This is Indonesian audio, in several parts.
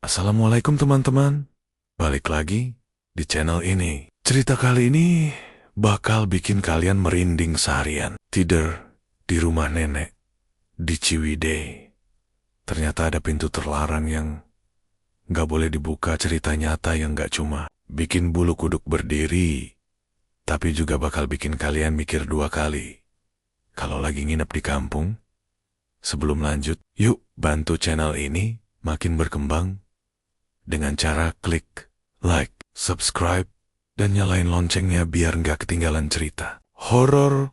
Assalamualaikum teman-teman, balik lagi di channel ini. Cerita kali ini bakal bikin kalian merinding seharian. Tidur di rumah nenek di Ciwidey. Ternyata ada pintu terlarang yang gak boleh dibuka. Cerita nyata yang gak cuma bikin bulu kuduk berdiri, tapi juga bakal bikin kalian mikir dua kali kalau lagi nginep di kampung. Sebelum lanjut, yuk bantu channel ini makin berkembang dengan cara klik like, subscribe, dan nyalain loncengnya biar nggak ketinggalan cerita horor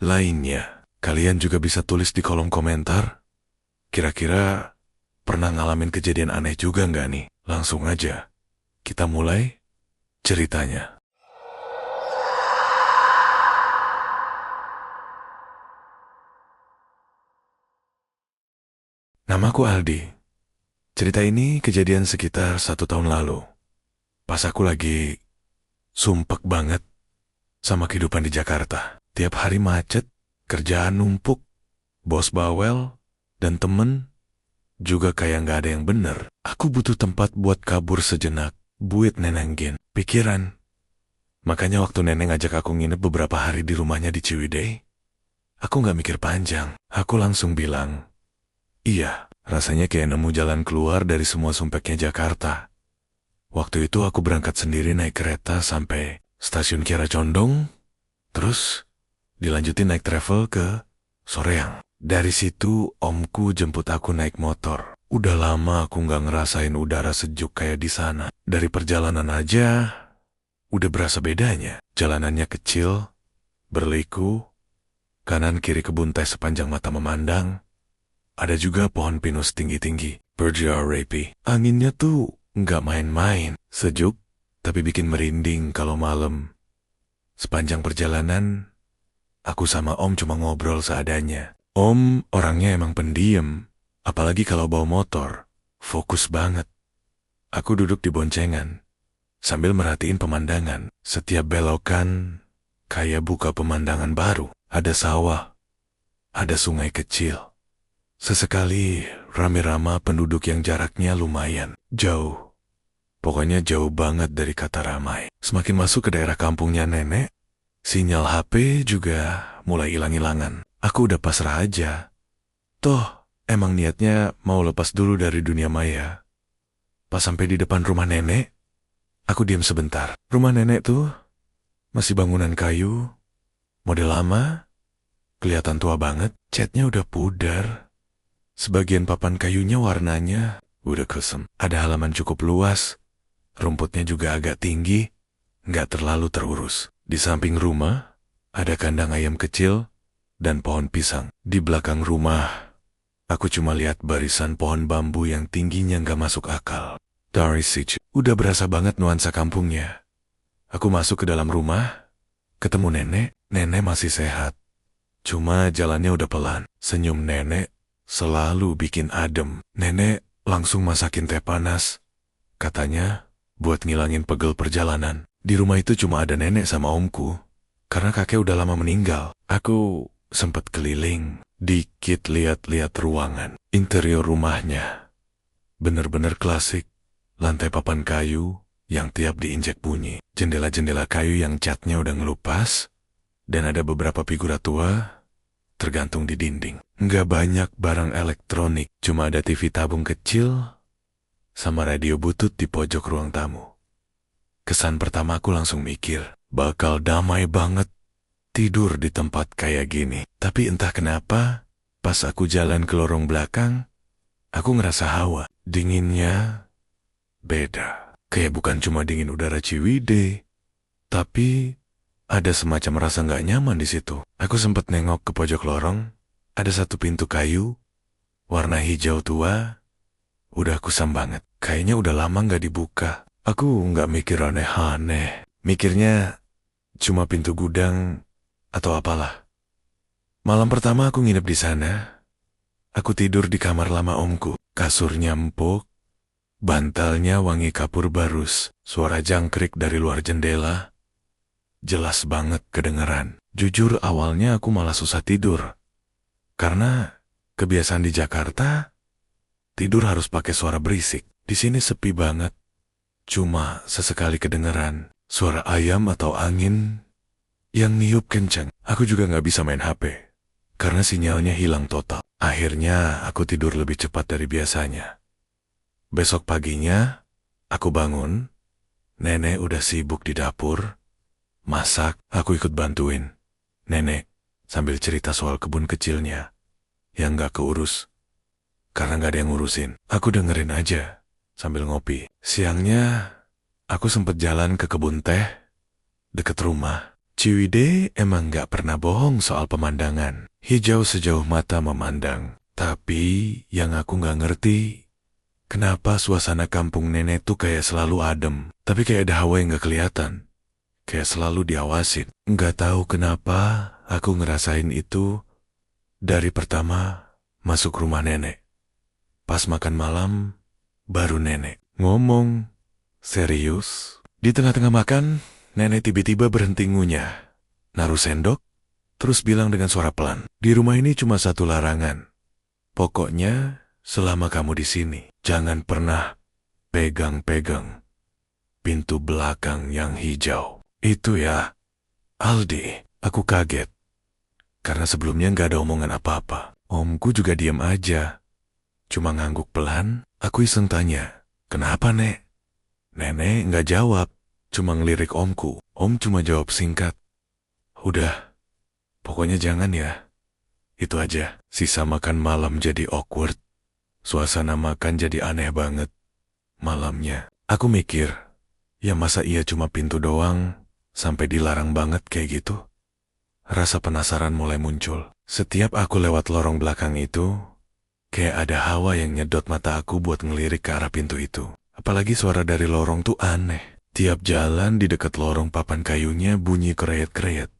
lainnya. Kalian juga bisa tulis di kolom komentar, kira-kira pernah ngalamin kejadian aneh juga nggak nih? Langsung aja, kita mulai ceritanya. Namaku Aldi. Cerita ini kejadian sekitar 1 tahun lalu. Pas aku lagi sumpek banget sama kehidupan di Jakarta. Tiap hari macet, kerjaan numpuk, bos bawel, dan temen juga kayak nggak ada yang bener. Aku butuh tempat buat kabur sejenak, buat nenangin pikiran. Makanya waktu nenek ngajak aku nginep beberapa hari di rumahnya di Ciwidey, aku nggak mikir panjang. Aku langsung bilang, iya. Rasanya kayak nemu jalan keluar dari semua sumpeknya Jakarta. Waktu itu aku berangkat sendiri naik kereta sampai stasiun Kiara Condong, terus dilanjutin naik travel ke Soreang. Dari situ omku jemput aku naik motor. Udah lama aku nggak ngerasain udara sejuk kayak di sana. Dari perjalanan aja udah berasa bedanya. Jalanannya kecil, berliku, kanan kiri kebun teh sepanjang mata memandang. Ada juga pohon pinus tinggi-tinggi, Berger rapi. Anginnya tuh nggak main-main, sejuk, tapi bikin merinding kalau malam. Sepanjang perjalanan, aku sama Om cuma ngobrol seadanya. Om orangnya emang pendiam, apalagi kalau bawa motor, fokus banget. Aku duduk di boncengan, sambil merhatiin pemandangan. Setiap belokan, kayak buka pemandangan baru. Ada sawah, ada sungai kecil. Sesekali rame-rame penduduk yang jaraknya lumayan jauh. Pokoknya jauh banget dari kata ramai. Semakin masuk ke daerah kampungnya nenek, sinyal HP juga mulai hilang-hilangan. Aku udah pasrah aja. Toh, emang niatnya mau lepas dulu dari dunia maya. Pas sampai di depan rumah nenek, aku diam sebentar. Rumah nenek tuh masih bangunan kayu, model lama, kelihatan tua banget, catnya udah pudar. Sebagian papan kayunya warnanya udah kusam. Ada halaman cukup luas, rumputnya juga agak tinggi, nggak terlalu terurus. Di samping rumah, ada kandang ayam kecil dan pohon pisang. Di belakang rumah, aku cuma lihat barisan pohon bambu yang tingginya nggak masuk akal. Dari situ, udah berasa banget nuansa kampungnya. Aku masuk ke dalam rumah, ketemu nenek masih sehat. Cuma jalannya udah pelan. Senyum nenek selalu bikin adem. Nenek langsung masakin teh panas. Katanya, buat ngilangin pegel perjalanan. Di rumah itu cuma ada nenek sama omku, karena kakek udah lama meninggal. Aku sempet keliling, dikit lihat-lihat ruangan. Interior rumahnya bener-bener klasik. Lantai papan kayu yang tiap diinjek bunyi. Jendela-jendela kayu yang catnya udah ngelupas. Dan ada beberapa figura tua tergantung di dinding. Nggak banyak barang elektronik, cuma ada TV tabung kecil sama radio butut di pojok ruang tamu. Kesan pertama aku langsung mikir, bakal damai banget tidur di tempat kayak gini. Tapi entah kenapa, pas aku jalan ke lorong belakang, aku ngerasa hawa. Dinginnya beda. Kayak bukan cuma dingin udara Ciwidey, tapi ada semacam rasa nggak nyaman di situ. Aku sempat nengok ke pojok lorong. Ada satu pintu kayu, warna hijau tua, udah kusam banget. Kayaknya udah lama nggak dibuka. Aku nggak mikir aneh-aneh. Mikirnya cuma pintu gudang atau apalah. Malam pertama aku nginep di sana. Aku tidur di kamar lama omku. Kasurnya empuk, bantalnya wangi kapur barus. Suara jangkrik dari luar jendela jelas banget kedengeran. Jujur awalnya aku malah susah tidur. Karena kebiasaan di Jakarta, tidur harus pakai suara berisik. Di sini sepi banget. Cuma sesekali kedengeran suara ayam atau angin yang niup kencang. Aku juga nggak bisa main HP karena sinyalnya hilang total. Akhirnya aku tidur lebih cepat dari biasanya. Besok paginya aku bangun, nenek udah sibuk di dapur. Masak, aku ikut bantuin. Nenek sambil cerita soal kebun kecilnya yang nggak keurus karena nggak ada yang ngurusin. Aku dengerin aja sambil ngopi. Siangnya aku sempet jalan ke kebun teh deket rumah. Ciwidey emang gak pernah bohong soal pemandangan. Hijau sejauh mata memandang. Tapi yang aku gak ngerti, kenapa suasana kampung nenek tuh kayak selalu adem. Tapi kayak ada hawa yang gak kelihatan. Kayak selalu diawasin. Gak tahu kenapa aku ngerasain itu dari pertama masuk rumah nenek. Pas makan malam, baru nenek ngomong serius. Di tengah-tengah makan, nenek tiba-tiba berhenti ngunyah, naruh sendok, terus bilang dengan suara pelan, di rumah ini cuma satu larangan. Pokoknya, selama kamu di sini, jangan pernah pegang-pegang pintu belakang yang hijau. Itu ya, Aldi, aku kaget. Karena sebelumnya nggak ada omongan apa-apa. Omku juga diam aja. Cuma ngangguk pelan, aku iseng tanya, kenapa, Nek? Nenek nggak jawab. Cuma ngelirik omku. Om cuma jawab singkat. Udah, pokoknya jangan ya. Itu aja. Sisa makan malam jadi awkward. Suasana makan jadi aneh banget. Malamnya, aku mikir, ya masa iya cuma pintu doang, sampai dilarang banget kayak gitu? Rasa penasaran mulai muncul. Setiap aku lewat lorong belakang itu, kayak ada hawa yang nyedot mata aku buat ngelirik ke arah pintu itu. Apalagi suara dari lorong tuh aneh. Tiap jalan di dekat lorong papan kayunya bunyi kereyet-kereyet.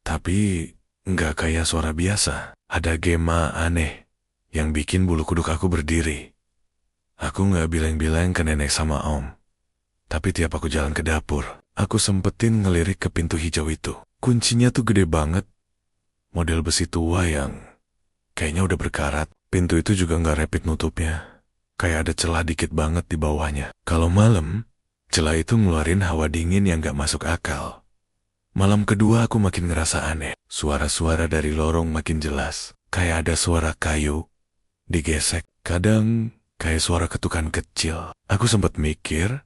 Tapi nggak kayak suara biasa. Ada gema aneh yang bikin bulu kuduk aku berdiri. Aku nggak bilang-bilang ke nenek sama om. Tapi tiap aku jalan ke dapur, aku sempetin ngelirik ke pintu hijau itu. Kuncinya tuh gede banget. Model besi tua yang kayaknya udah berkarat. Pintu itu juga nggak rapid nutupnya. Kayak ada celah dikit banget di bawahnya. Kalau malam, celah itu ngeluarin hawa dingin yang gak masuk akal. Malam kedua aku makin ngerasa aneh. Suara-suara dari lorong makin jelas. Kayak ada suara kayu digesek. Kadang kayak suara ketukan kecil. Aku sempat mikir,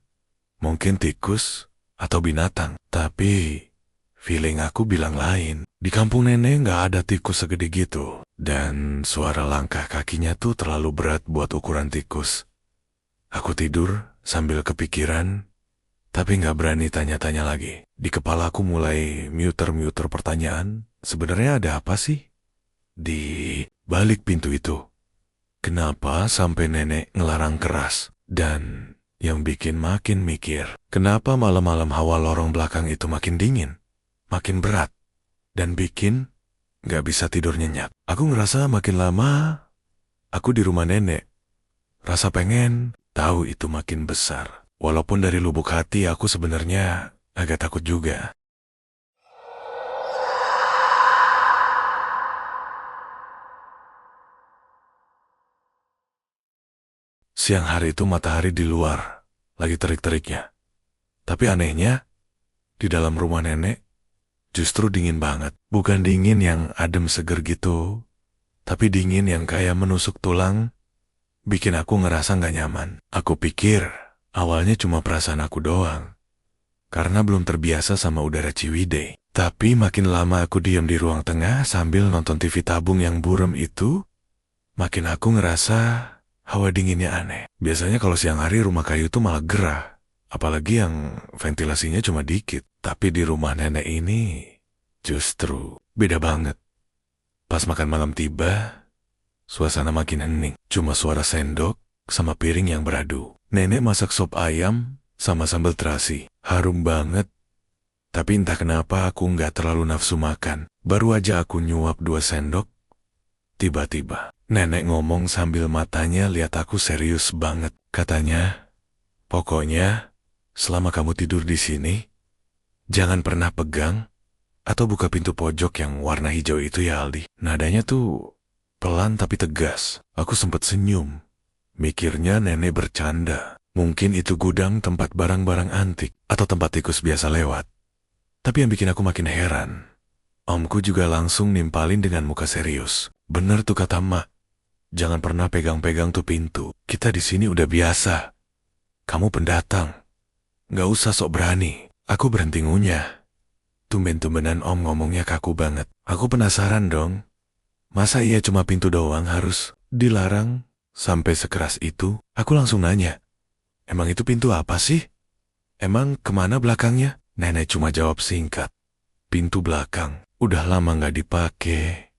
mungkin tikus atau binatang. Tapi feeling aku bilang lain. Di kampung nenek gak ada tikus segede gitu. Dan suara langkah kakinya tuh terlalu berat buat ukuran tikus. Aku tidur sambil kepikiran, tapi nggak berani tanya-tanya lagi. Di kepala aku mulai muter-muter pertanyaan, sebenarnya ada apa sih di balik pintu itu? Kenapa sampai nenek ngelarang keras? Dan yang bikin makin mikir, kenapa malam-malam hawa lorong belakang itu makin dingin, makin berat, dan bikin nggak bisa tidur nyenyak. Aku ngerasa makin lama aku di rumah nenek, rasa pengen tahu itu makin besar. Walaupun dari lubuk hati aku sebenarnya agak takut juga. Siang hari itu matahari di luar, lagi terik-teriknya. Tapi anehnya, di dalam rumah nenek justru dingin banget. Bukan dingin yang adem seger gitu, tapi dingin yang kayak menusuk tulang, bikin aku ngerasa gak nyaman. Aku pikir awalnya cuma perasaan aku doang, karena belum terbiasa sama udara Ciwidey. Tapi makin lama aku diam di ruang tengah sambil nonton TV tabung yang buram itu, makin aku ngerasa hawa dinginnya aneh. Biasanya kalau siang hari rumah kayu tuh malah gerah, apalagi yang ventilasinya cuma dikit. Tapi di rumah nenek ini justru beda banget. Pas makan malam tiba, suasana makin hening. Cuma suara sendok sama piring yang beradu. Nenek masak sop ayam sama sambal terasi. Harum banget. Tapi entah kenapa aku nggak terlalu nafsu makan. Baru aja aku nyuap 2 sendok. Tiba-tiba, nenek ngomong sambil matanya lihat aku serius banget. Katanya, pokoknya selama kamu tidur di sini, jangan pernah pegang atau buka pintu pojok yang warna hijau itu ya Aldi. Nadanya tuh pelan tapi tegas. Aku sempat senyum. Mikirnya nenek bercanda. Mungkin itu gudang tempat barang-barang antik atau tempat tikus biasa lewat. Tapi yang bikin aku makin heran, omku juga langsung nimpalin dengan muka serius. Bener tuh kata Mak, jangan pernah pegang-pegang tuh pintu. Kita di sini udah biasa. Kamu pendatang. Nggak usah sok berani. Aku berhenti ngunyah. Tumben-tumbenan Om ngomongnya kaku banget. Aku penasaran dong. Masa iya cuma pintu doang harus dilarang sampai sekeras itu? Aku langsung nanya. Emang itu pintu apa sih? Emang kemana belakangnya? Nenek cuma jawab singkat. Pintu belakang. Udah lama nggak dipakai.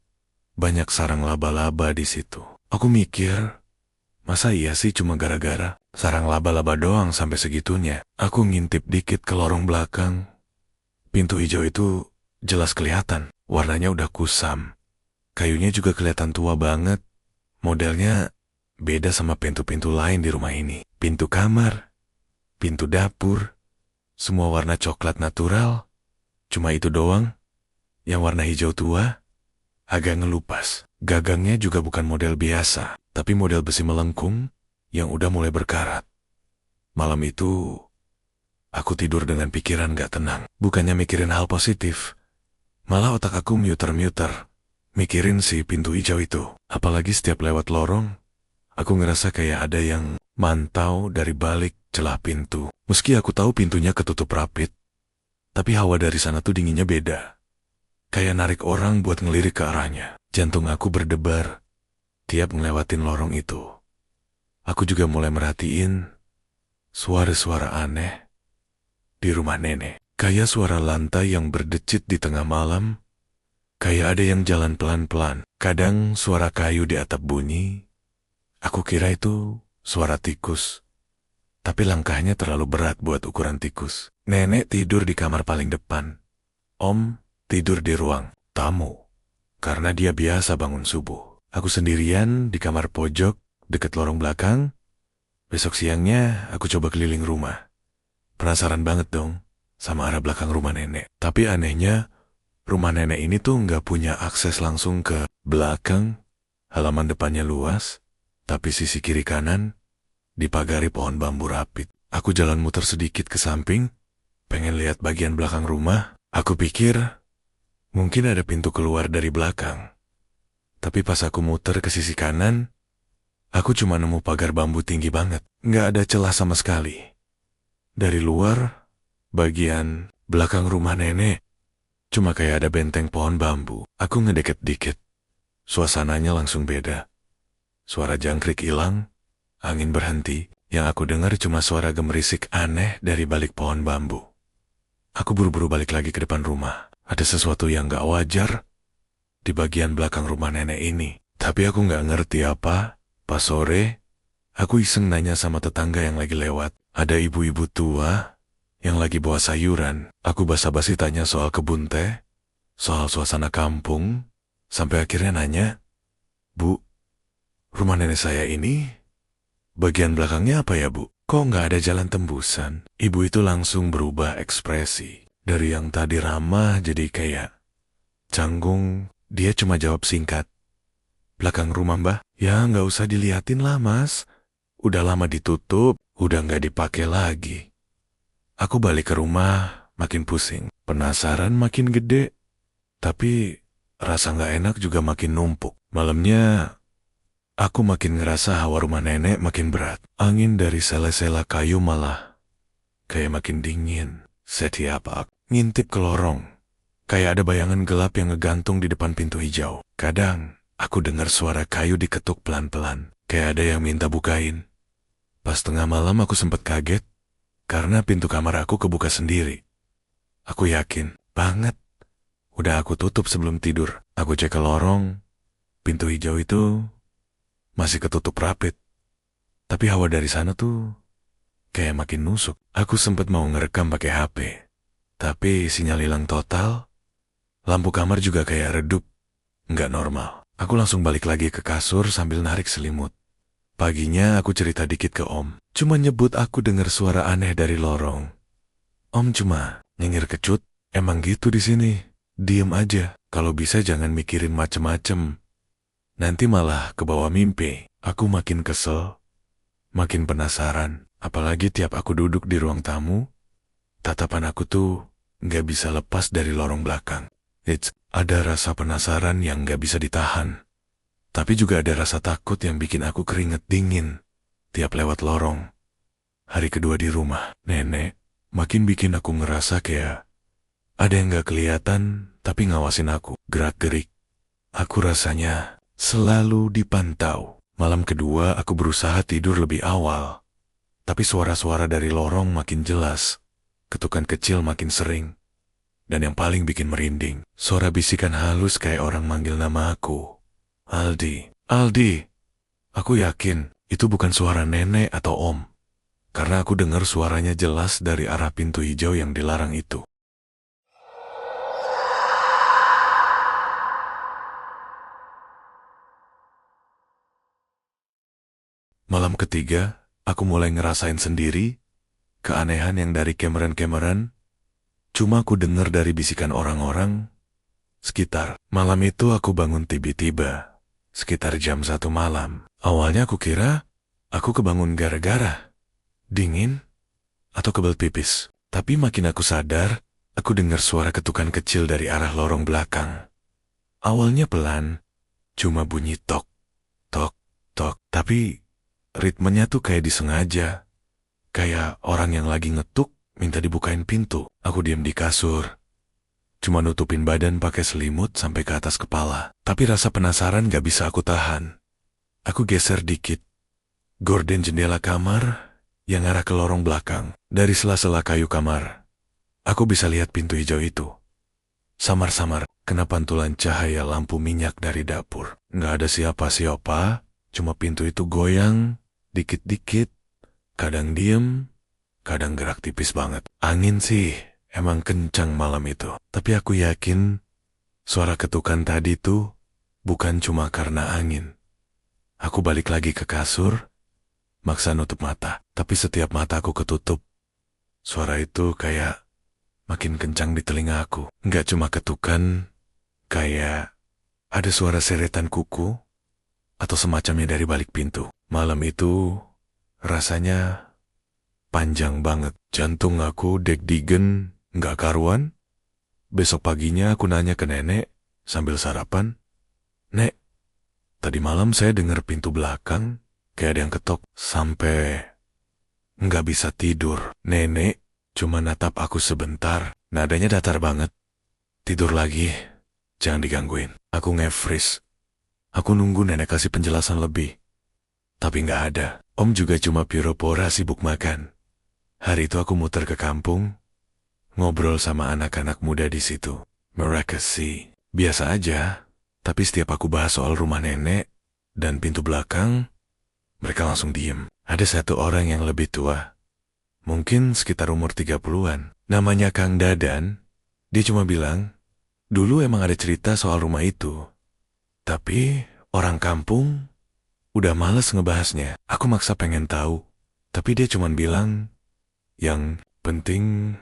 Banyak sarang laba-laba di situ. Aku mikir, masa iya sih cuma gara-gara sarang laba-laba doang sampai segitunya? Aku ngintip dikit ke lorong belakang. Pintu hijau itu jelas kelihatan. Warnanya udah kusam. Kayunya juga kelihatan tua banget. Modelnya beda sama pintu-pintu lain di rumah ini. Pintu kamar, pintu dapur, semua warna coklat natural. Cuma itu doang, yang warna hijau tua, agak ngelupas. Gagangnya juga bukan model biasa, tapi model besi melengkung yang udah mulai berkarat. Malam itu, aku tidur dengan pikiran gak tenang. Bukannya mikirin hal positif, malah otak aku muter-muter. Mikirin si pintu hijau itu. Apalagi setiap lewat lorong, aku ngerasa kayak ada yang mantau dari balik celah pintu. Meski aku tahu pintunya ketutup rapit, tapi hawa dari sana tuh dinginnya beda. Kayak narik orang buat ngelirik ke arahnya. Jantung aku berdebar tiap ngelewatin lorong itu. Aku juga mulai merhatiin suara-suara aneh di rumah nenek. Kayak suara lantai yang berdecit di tengah malam. Kayak ada yang jalan pelan-pelan. Kadang suara kayu di atap bunyi. Aku kira itu suara tikus. Tapi langkahnya terlalu berat buat ukuran tikus. Nenek tidur di kamar paling depan. Om tidur di ruang tamu. Karena dia biasa bangun subuh. Aku sendirian di kamar pojok dekat lorong belakang. Besok siangnya aku coba keliling rumah. Penasaran banget dong sama arah belakang rumah nenek. Tapi anehnya, rumah nenek ini tuh nggak punya akses langsung ke belakang. Halaman depannya luas, tapi sisi kiri kanan dipagari pohon bambu rapit. Aku jalan muter sedikit ke samping, pengen lihat bagian belakang rumah. Aku pikir mungkin ada pintu keluar dari belakang. Tapi pas aku muter ke sisi kanan, aku cuma nemu pagar bambu tinggi banget. Nggak ada celah sama sekali. Dari luar, bagian belakang rumah nenek, cuma kayak ada benteng pohon bambu. Aku ngedeket dikit. Suasananya langsung beda. Suara jangkrik hilang, angin berhenti. Yang aku dengar cuma suara gemerisik aneh dari balik pohon bambu. Aku buru-buru balik lagi ke depan rumah. Ada sesuatu yang gak wajar di bagian belakang rumah nenek ini. Tapi aku gak ngerti apa. Pas sore, aku iseng nanya sama tetangga yang lagi lewat. Ada ibu-ibu tua yang lagi bawa sayuran. Aku basa-basi tanya soal kebun teh, soal suasana kampung, sampai akhirnya nanya, Bu, rumah nenek saya ini bagian belakangnya apa ya, Bu? Kok nggak ada jalan tembusan? Ibu itu langsung berubah ekspresi. Dari yang tadi ramah jadi kayak canggung. Dia cuma jawab singkat. Belakang rumah, Mbah? Ya nggak usah diliatin lah, Mas. Udah lama ditutup, udah nggak dipakai lagi. Aku balik ke rumah, makin pusing. Penasaran makin gede. Tapi rasa nggak enak juga makin numpuk. Malamnya, aku makin ngerasa hawa rumah nenek makin berat. Angin dari sela-sela kayu malah kayak makin dingin. Setiap aku ngintip ke lorong, kayak ada bayangan gelap yang ngegantung di depan pintu hijau. Kadang, aku dengar suara kayu diketuk pelan-pelan, kayak ada yang minta bukain. Pas tengah malam aku sempat kaget, karena pintu kamar aku kebuka sendiri. Aku yakin banget, udah aku tutup sebelum tidur. Aku cek ke lorong, pintu hijau itu masih ketutup rapit. Tapi hawa dari sana tuh kayak makin nusuk. Aku sempat mau ngerekam pakai HP. Tapi sinyal hilang total. Lampu kamar juga kayak redup. Nggak normal. Aku langsung balik lagi ke kasur sambil narik selimut. Paginya aku cerita dikit ke Om. Cuma nyebut aku dengar suara aneh dari lorong. Om cuma nyengir kecut. Emang gitu di sini. Diem aja. Kalau bisa jangan mikirin macem-macem. Nanti malah kebawa mimpi. Aku makin kesel, makin penasaran. Apalagi tiap aku duduk di ruang tamu, tatapan aku tuh nggak bisa lepas dari lorong belakang. Ada rasa penasaran yang nggak bisa ditahan. Tapi juga ada rasa takut yang bikin aku keringet dingin tiap lewat lorong. Hari kedua di rumah, nenek makin bikin aku ngerasa kayak ada yang gak kelihatan tapi ngawasin aku, gerak-gerik. Aku rasanya selalu dipantau. Malam kedua aku berusaha tidur lebih awal. Tapi suara-suara dari lorong makin jelas. Ketukan kecil makin sering. Dan yang paling bikin merinding, suara bisikan halus kayak orang manggil nama aku. Aldi, Aldi. Aku yakin itu bukan suara nenek atau om. Karena aku dengar suaranya jelas dari arah pintu hijau yang dilarang itu. Malam ketiga, aku mulai ngerasain sendiri keanehan yang dari kemeran-kemeran. Cuma aku dengar dari bisikan orang-orang sekitar. Malam itu aku bangun tiba-tiba, sekitar jam 1 malam. Awalnya aku kira aku kebangun gara-gara dingin atau kebelet pipis. Tapi makin aku sadar, aku dengar suara ketukan kecil dari arah lorong belakang. Awalnya pelan, cuma bunyi tok, tok, tok. Tapi ritmenya tuh kayak disengaja. Kayak orang yang lagi ngetuk minta dibukain pintu. Aku diam di kasur. Cuma nutupin badan pakai selimut sampai ke atas kepala. Tapi rasa penasaran gak bisa aku tahan. Aku geser dikit. Gorden jendela kamar yang arah ke lorong belakang. Dari sela-sela kayu kamar, aku bisa lihat pintu hijau itu. Samar-samar kena pantulan cahaya lampu minyak dari dapur. Gak ada siapa-siapa, cuma pintu itu goyang, dikit-dikit, kadang diem, kadang gerak tipis banget. Angin sih emang kencang malam itu. Tapi aku yakin suara ketukan tadi tuh bukan cuma karena angin. Aku balik lagi ke kasur, maksa nutup mata. Tapi setiap mata aku ketutup, suara itu kayak makin kencang di telinga aku. Nggak cuma ketukan, kayak ada suara seretan kuku atau semacamnya dari balik pintu. Malam itu rasanya panjang banget. Jantung aku deg-digen, nggak karuan. Besok paginya aku nanya ke nenek sambil sarapan. Nek, tadi malam saya dengar pintu belakang kayak ada yang ketok sampai nggak bisa tidur. Nenek cuma natap aku sebentar. Nadanya datar banget. Tidur lagi, jangan digangguin. Aku nge-freeze. Aku nunggu nenek kasih penjelasan lebih. Tapi nggak ada. Om juga cuma pura-pura sibuk makan. Hari itu aku muter ke kampung, ngobrol sama anak-anak muda di situ. Mereka sih biasa aja, tapi setiap aku bahas soal rumah nenek dan pintu belakang, mereka langsung diem. Ada satu orang yang lebih tua, mungkin sekitar umur 30-an. Namanya Kang Dadan. Dia cuma bilang, dulu emang ada cerita soal rumah itu. Tapi orang kampung udah males ngebahasnya. Aku maksa pengen tahu, tapi dia cuma bilang, yang penting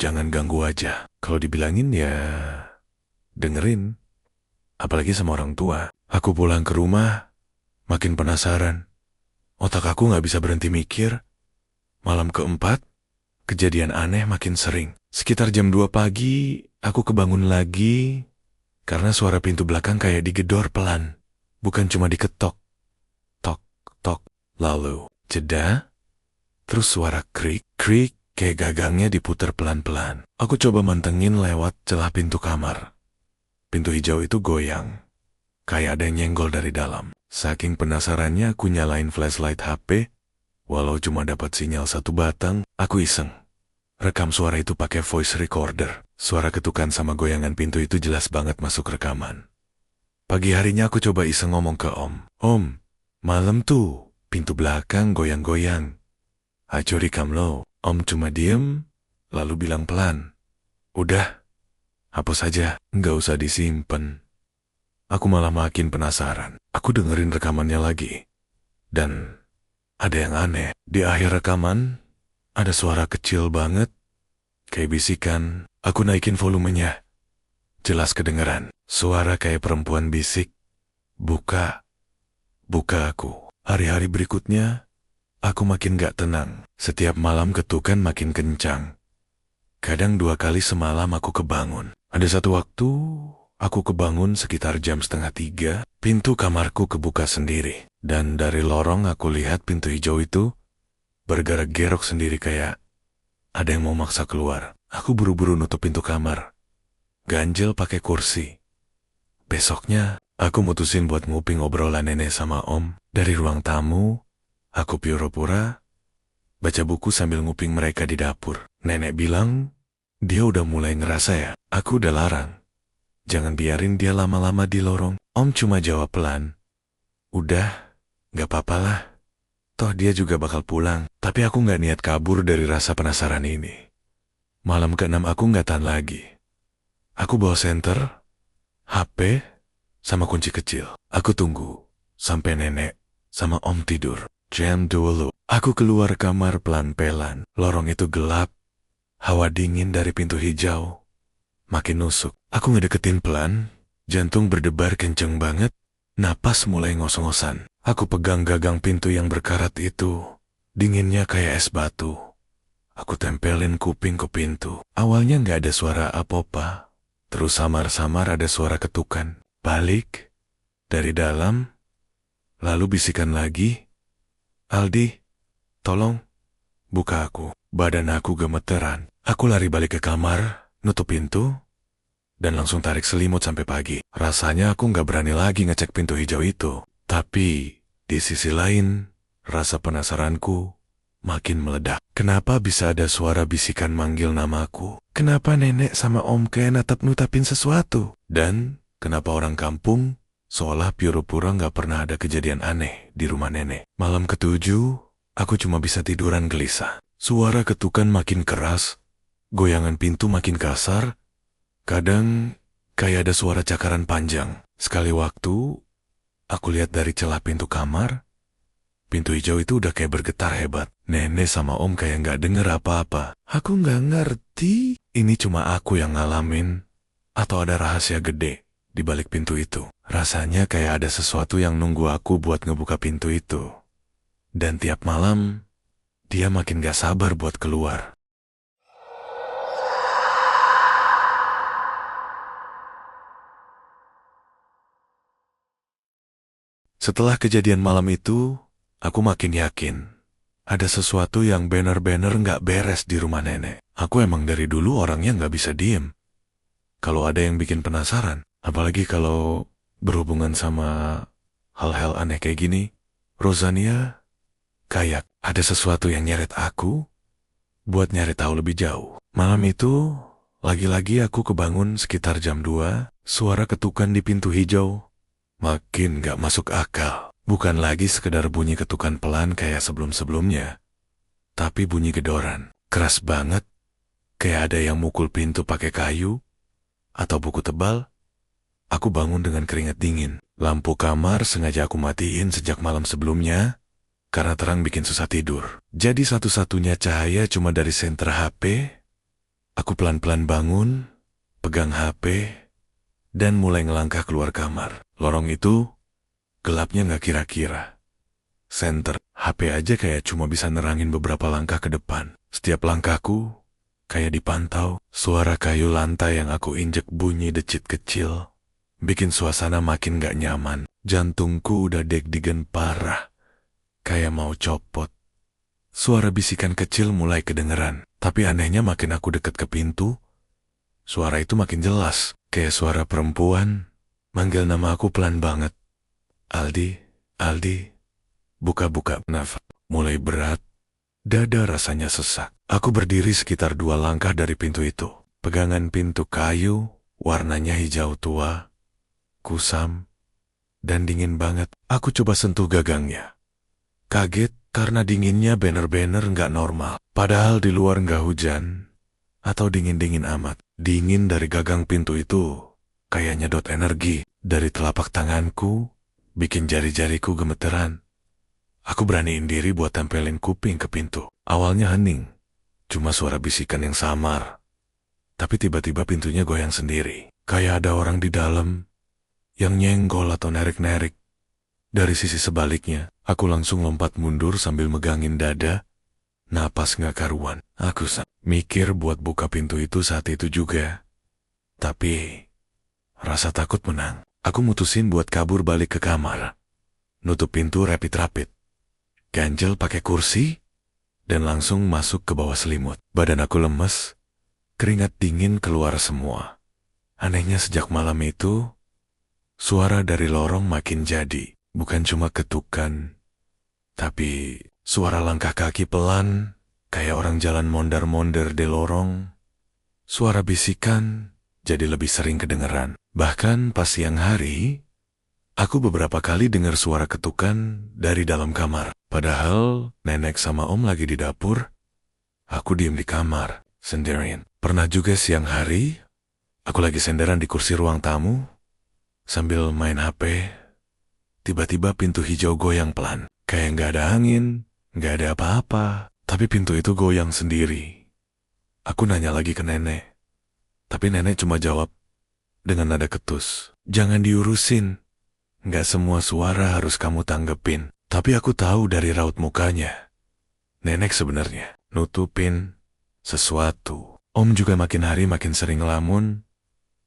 jangan ganggu aja. Kalau dibilangin ya dengerin. Apalagi sama orang tua. Aku pulang ke rumah makin penasaran. Otak aku gak bisa berhenti mikir. Malam keempat, kejadian aneh makin sering. Sekitar jam 2 pagi, aku kebangun lagi karena suara pintu belakang kayak digedor pelan. Bukan cuma diketok. Tok, tok. Lalu jeda. Terus suara krik, krik, kayak gagangnya diputar pelan-pelan. Aku coba mantengin lewat celah pintu kamar. Pintu hijau itu goyang, kayak ada yang nyenggol dari dalam. Saking penasarannya aku nyalain flashlight HP. Walau cuma dapat sinyal 1 batang, aku iseng rekam suara itu pakai voice recorder. Suara ketukan sama goyangan pintu itu jelas banget masuk rekaman. Pagi harinya aku coba iseng ngomong ke Om. Om, malam tuh pintu belakang goyang-goyang. Ayo rekam lo. Om cuma diem, lalu bilang pelan. Udah, hapus aja, nggak usah disimpan. Aku malah makin penasaran. Aku dengerin rekamannya lagi. Dan ada yang aneh. Di akhir rekaman, ada suara kecil banget. Kayak bisikan. Aku naikin volumenya. Jelas kedengeran. Suara kayak perempuan bisik. Buka. Buka aku. Hari-hari berikutnya, Aku makin gak tenang. Setiap malam ketukan makin kencang. Kadang 2 kali semalam aku kebangun. Ada satu waktu, aku kebangun sekitar jam 2:30. Pintu kamarku kebuka sendiri. Dan dari lorong aku lihat pintu hijau itu bergerak-gerok sendiri kayak ada yang mau maksa keluar. Aku buru-buru nutup pintu kamar. Ganjel pakai kursi. Besoknya, aku mutusin buat nguping obrolan nenek sama om. Dari ruang tamu, aku pura-pura baca buku sambil nguping mereka di dapur. Nenek bilang, dia udah mulai ngerasa ya. Aku udah larang. Jangan biarin dia lama-lama di lorong. Om cuma jawab pelan. Udah, gak apa-apa lah. Toh dia juga bakal pulang. Tapi aku gak niat kabur dari rasa penasaran ini. Malam ke-6 aku gak tahan lagi. Aku bawa senter, HP, sama kunci kecil. Aku tunggu sampai nenek sama om tidur. Jam 2. Aku keluar kamar pelan-pelan. Lorong itu gelap. Hawa dingin dari pintu hijau makin nusuk. Aku ngedeketin pelan. Jantung berdebar kenceng banget. Napas mulai ngos-ngosan. Aku pegang gagang pintu yang berkarat itu. Dinginnya kayak es batu. Aku tempelin kuping ke pintu. Awalnya nggak ada suara apa-apa. Terus samar-samar ada suara ketukan. Balik. Dari dalam. Lalu bisikan lagi. Aldi, tolong. Buka aku. Badan aku gemeteran. Aku lari balik ke kamar. Nutup pintu. Dan langsung tarik selimut sampai pagi. Rasanya aku nggak berani lagi ngecek pintu hijau itu. Tapi di sisi lain, rasa penasaranku makin meledak. Kenapa bisa ada suara bisikan manggil namaku? Kenapa nenek sama om kayak natap-nutapin sesuatu? Dan kenapa orang kampung seolah pura-pura nggak pernah ada kejadian aneh di rumah nenek? Malam ke-7, aku cuma bisa tiduran gelisah. Suara ketukan makin keras, goyangan pintu makin kasar. Kadang kayak ada suara cakaran panjang. Sekali waktu, aku lihat dari celah pintu kamar. Pintu hijau itu udah kayak bergetar hebat. Nenek sama om kayak nggak denger apa-apa. Aku nggak ngerti. Ini cuma aku yang ngalamin. Atau ada rahasia gede di balik pintu itu. Rasanya kayak ada sesuatu yang nunggu aku buat ngebuka pintu itu. Dan tiap malam, dia makin gak sabar buat keluar. Setelah kejadian malam itu, aku makin yakin ada sesuatu yang bener-bener gak beres di rumah nenek. Aku emang dari dulu orangnya gak bisa diem. Kalau ada yang bikin penasaran, apalagi kalau berhubungan sama hal-hal aneh kayak gini, Rozania kayak ada sesuatu yang nyeret aku buat nyari tahu lebih jauh. Malam itu, lagi-lagi aku kebangun sekitar jam 2, suara ketukan di pintu hijau makin gak masuk akal. Bukan lagi sekedar bunyi ketukan pelan kayak sebelum-sebelumnya, tapi bunyi gedoran. Keras banget, kayak ada yang mukul pintu pakai kayu atau buku tebal. Aku bangun dengan keringat dingin. Lampu kamar sengaja aku matiin sejak malam sebelumnya, karena terang bikin susah tidur. Jadi satu-satunya cahaya cuma dari senter HP. Aku pelan-pelan bangun, pegang HP, dan mulai ngelangkah keluar kamar. Lorong itu gelapnya gak kira-kira. Senter HP aja kayak cuma bisa nerangin beberapa langkah ke depan. Setiap langkahku kayak dipantau. Suara kayu lantai yang aku injek bunyi decit kecil bikin suasana makin gak nyaman. Jantungku udah deg-degan parah, kayak mau copot. Suara bisikan kecil mulai kedengeran. Tapi anehnya makin aku deket ke pintu, suara itu makin jelas. Kayak suara perempuan manggil nama aku pelan banget. Aldi, Aldi. Buka-buka nafas. Mulai berat. Dada rasanya sesak. Aku berdiri sekitar 2 langkah dari pintu itu. Pegangan pintu kayu, warnanya hijau tua, kusam, dan dingin banget. Aku coba sentuh gagangnya. Kaget karena dinginnya bener-bener nggak normal. Padahal di luar nggak hujan atau dingin-dingin amat. Dingin dari gagang pintu itu kayak nyedot energi. Dari telapak tanganku bikin jari-jariku gemeteran. Aku beraniin diri buat tempelin kuping ke pintu. Awalnya hening, cuma suara bisikan yang samar. Tapi tiba-tiba pintunya goyang sendiri. Kayak ada orang di dalam yang nyenggol atau nerik-nerik. Dari sisi sebaliknya, aku langsung lompat mundur sambil megangin dada. Napas nggak karuan. Aku mikir buat buka pintu itu saat itu juga. Tapi, rasa takut menang. Aku mutusin buat kabur balik ke kamar. Nutup pintu rapid-rapid. Ganjel pakai kursi, dan langsung masuk ke bawah selimut. Badan aku lemes, keringat dingin keluar semua. Anehnya sejak malam itu, suara dari lorong makin jadi. Bukan cuma ketukan, tapi suara langkah kaki pelan, kayak orang jalan mondar-mondar di lorong. Suara bisikan jadi lebih sering kedengeran. Bahkan pas siang hari, aku beberapa kali dengar suara ketukan dari dalam kamar. Padahal nenek sama om lagi di dapur, aku diem di kamar, sendirian. Pernah juga siang hari, aku lagi senderan di kursi ruang tamu, sambil main HP. Tiba-tiba pintu hijau goyang pelan. Kayak nggak ada angin, nggak ada apa-apa. Tapi pintu itu goyang sendiri. Aku nanya lagi ke nenek. Tapi nenek cuma jawab dengan nada ketus. Jangan diurusin. Nggak semua suara harus kamu tanggepin. Tapi aku tahu dari raut mukanya. Nenek sebenarnya nutupin sesuatu. Om juga makin hari makin sering ngelamun.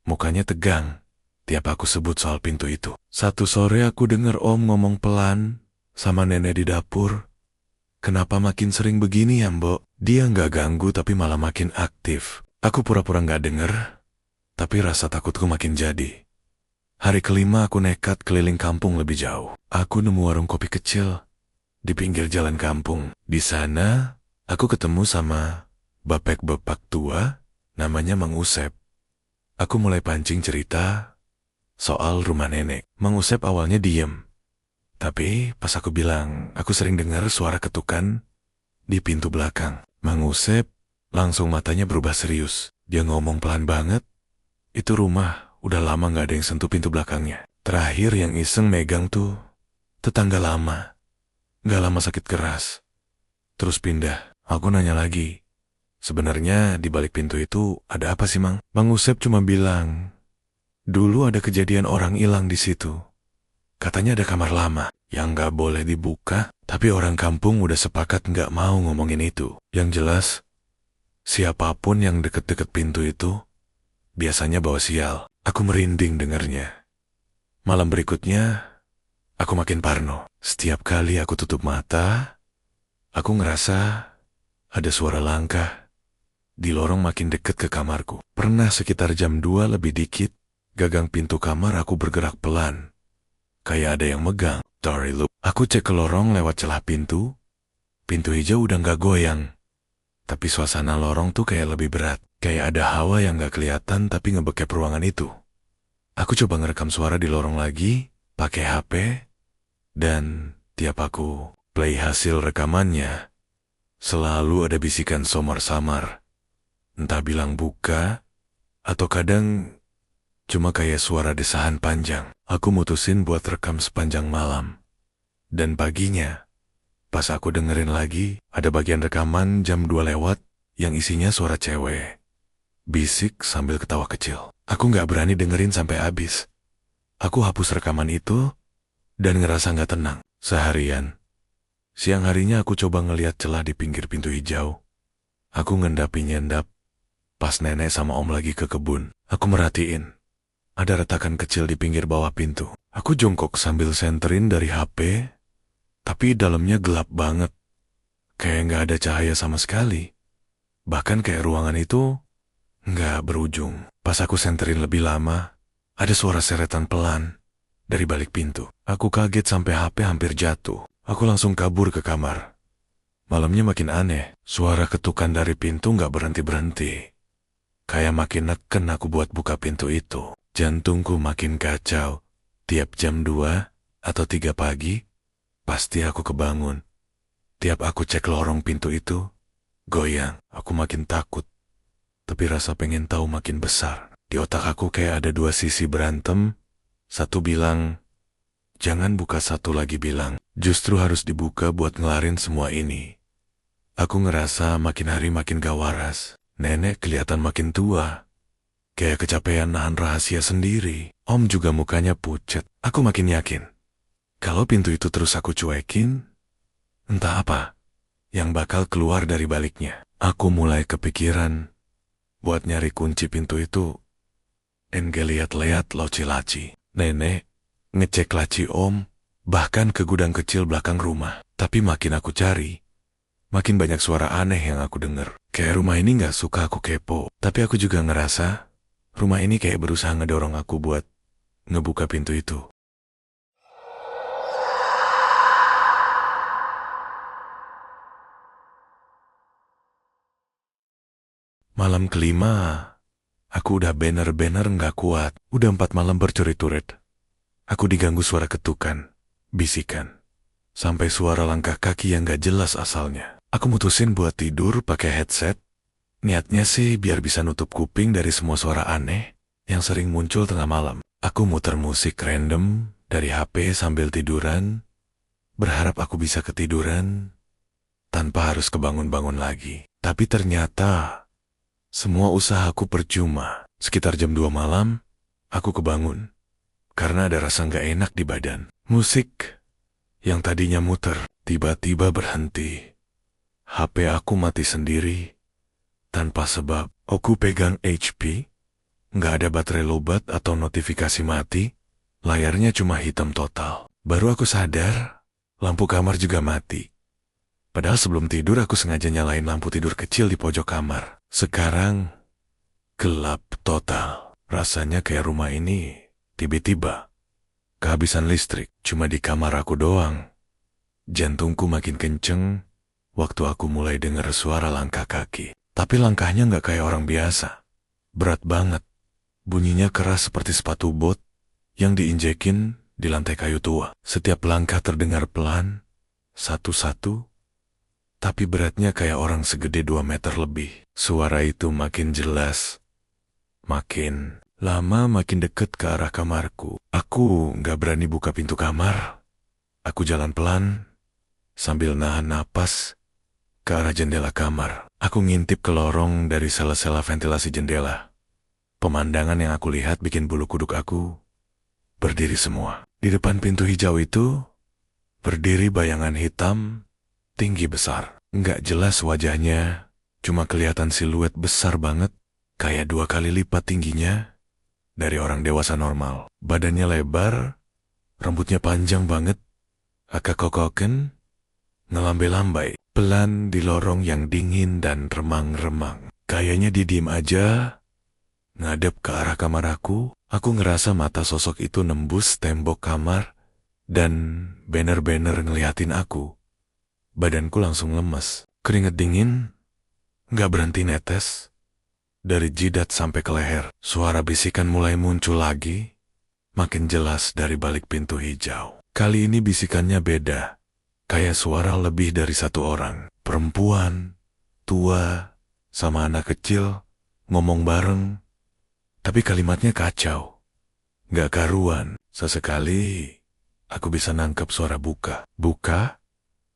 Mukanya tegang tiap aku sebut soal pintu itu. Satu sore aku dengar om ngomong pelan sama nenek di dapur. Kenapa makin sering begini ya mbok? Dia nggak ganggu tapi malah makin aktif. Aku pura-pura nggak denger, tapi rasa takutku makin jadi. Hari kelima aku nekat keliling kampung lebih jauh. Aku nemu warung kopi kecil di pinggir jalan kampung. Di sana aku ketemu sama bapek-bapak tua namanya Mang Usep. Aku mulai pancing cerita soal rumah nenek. Mang Usep awalnya diem. Tapi pas aku bilang, aku sering dengar suara ketukan di pintu belakang. Mang Usep langsung matanya berubah serius. Dia ngomong pelan banget. Itu rumah udah lama gak ada yang sentuh pintu belakangnya. Terakhir yang iseng megang tuh tetangga lama. Gak lama sakit keras. Terus pindah. Aku nanya lagi. Sebenarnya di balik pintu itu ada apa sih Mang? Mang Usep cuma bilang, dulu ada kejadian orang hilang di situ. Katanya ada kamar lama yang gak boleh dibuka, tapi orang kampung udah sepakat gak mau ngomongin itu. Yang jelas, siapapun yang deket-deket pintu itu, biasanya bawa sial. Aku merinding dengarnya. Malam berikutnya, aku makin parno. Setiap kali aku tutup mata, aku ngerasa ada suara langkah di lorong makin deket ke kamarku. Pernah sekitar jam 2 lebih dikit, gagang pintu kamar aku bergerak pelan. Kayak ada yang megang. Sorry lu. Aku cek ke lorong lewat celah pintu. Pintu hijau udah gak goyang. Tapi suasana lorong tuh kayak lebih berat. Kayak ada hawa yang gak kelihatan tapi ngebekep ruangan itu. Aku coba ngerekam suara di lorong lagi, pakai HP. Dan tiap aku play hasil rekamannya, selalu ada bisikan samar-samar. Entah bilang buka, atau kadang cuma kayak suara desahan panjang. Aku mutusin buat rekam sepanjang malam. Dan paginya, pas aku dengerin lagi, ada bagian rekaman jam 2 lewat yang isinya suara cewek. Bisik sambil ketawa kecil. Aku gak berani dengerin sampai habis. Aku hapus rekaman itu dan ngerasa gak tenang. Seharian. Siang harinya aku coba ngeliat celah di pinggir pintu hijau. Aku ngendap-nyendap. Pas nenek sama om lagi ke kebun, aku merhatiin. Ada retakan kecil di pinggir bawah pintu. Aku jongkok sambil senterin dari HP, tapi dalamnya gelap banget. Kayak nggak ada cahaya sama sekali. Bahkan kayak ruangan itu nggak berujung. Pas aku senterin lebih lama, ada suara seretan pelan dari balik pintu. Aku kaget sampai HP hampir jatuh. Aku langsung kabur ke kamar. Malamnya makin aneh. Suara ketukan dari pintu nggak berhenti-berhenti. Kayak makin neken aku buat buka pintu itu. Jantungku makin kacau. Tiap jam 2 atau 3 pagi, pasti aku kebangun. Tiap aku cek lorong pintu itu, goyang. Aku makin takut. Tapi rasa pengen tahu makin besar. Di otak aku kayak ada dua sisi berantem. Satu bilang, jangan buka, satu lagi bilang, justru harus dibuka buat ngelarin semua ini. Aku ngerasa makin hari makin gak waras. Nenek kelihatan makin tua. Kayak kecapean nahan rahasia sendiri. Om juga mukanya pucet. Aku makin yakin. Kalau pintu itu terus aku cuekin, entah apa yang bakal keluar dari baliknya. Aku mulai kepikiran buat nyari kunci pintu itu. Lihat laci. Nenek ngecek laci om, bahkan ke gudang kecil belakang rumah. Tapi makin aku cari, makin banyak suara aneh yang aku denger. Kayak rumah ini gak suka aku kepo. Tapi aku juga ngerasa rumah ini kayak berusaha ngedorong aku buat ngebuka pintu itu. Malam kelima, aku udah bener-bener gak kuat. Udah 4 malam berturut-turut. Aku diganggu suara ketukan, bisikan, sampai suara langkah kaki yang gak jelas asalnya. Aku mutusin buat tidur pakai headset. Niatnya sih biar bisa nutup kuping dari semua suara aneh yang sering muncul tengah malam. Aku muter musik random dari HP sambil tiduran, berharap aku bisa ketiduran tanpa harus kebangun-bangun lagi. Tapi ternyata semua usahaku percuma. Sekitar jam 2 malam, aku kebangun karena ada rasa gak enak di badan. Musik yang tadinya muter tiba-tiba berhenti. HP aku mati sendiri tanpa sebab. Aku pegang HP, gak ada baterai lobat atau notifikasi mati. Layarnya cuma hitam total. Baru aku sadar, lampu kamar juga mati. Padahal sebelum tidur aku sengaja nyalain lampu tidur kecil di pojok kamar. Sekarang gelap total. Rasanya kayak rumah ini tiba-tiba kehabisan listrik. Cuma di kamar aku doang. Jantungku makin kenceng waktu aku mulai dengar suara langkah kaki. Tapi langkahnya gak kayak orang biasa. Berat banget. Bunyinya keras seperti sepatu bot yang diinjekin di lantai kayu tua. Setiap langkah terdengar pelan, satu-satu, tapi beratnya kayak orang segede 2 meter lebih. Suara itu makin jelas, makin lama makin deket ke arah kamarku. Aku gak berani buka pintu kamar. Aku jalan pelan, sambil nahan napas, ke arah jendela kamar. Aku ngintip ke lorong dari sela-sela ventilasi jendela. Pemandangan yang aku lihat bikin bulu kuduk aku berdiri semua. Di depan pintu hijau itu, berdiri bayangan hitam, tinggi besar. Nggak jelas wajahnya, cuma kelihatan siluet besar banget, kayak 2 kali lipat tingginya dari orang dewasa normal. Badannya lebar, rambutnya panjang banget, agak kokoken, ngelambai-lambai, pelan di lorong yang dingin dan remang-remang. Kayaknya didiem aja, ngadep ke arah kamar aku. Aku ngerasa mata sosok itu nembus tembok kamar dan bener-bener ngeliatin aku. Badanku langsung lemes, keringet dingin, gak berhenti netes. Dari jidat sampai ke leher, suara bisikan mulai muncul lagi, makin jelas dari balik pintu hijau. Kali ini bisikannya beda, kayak suara lebih dari 1 orang. Perempuan, tua, sama anak kecil, ngomong bareng. Tapi kalimatnya kacau, gak karuan. Sesekali, aku bisa nangkep suara buka. Buka?